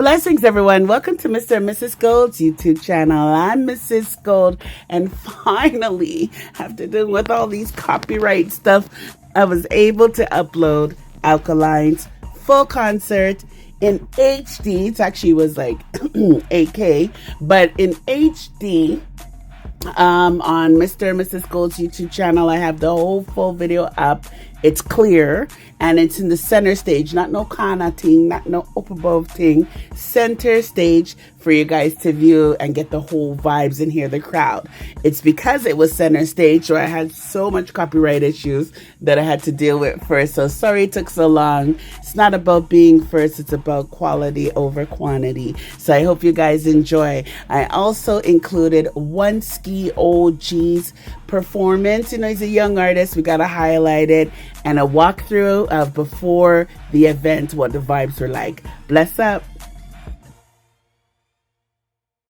Blessings, everyone. Welcome to Mr. and Mrs. Gold's YouTube channel. I'm Mrs. Gold, and finally, after dealing with all these copyright stuff, I was able to upload Alkaline's full concert in HD. It actually was like 8K, but in HD. On Mr. and Mrs. Gold's YouTube channel, I have the whole full video up. It's clear and it's in the center stage, not no kana thing, not no up above thing. Center stage for you guys to view and get the whole vibes and hear the crowd. It's because it was center stage, so I had so much copyright issues that I had to deal with first. So sorry it took so long. It's not about being first, it's about quality over quantity. So I hope you guys enjoy. I also included One Ski OG's performance. You know, he's a young artist. We got to highlight it, and a walkthrough of before the event, what the vibes were like. Bless up.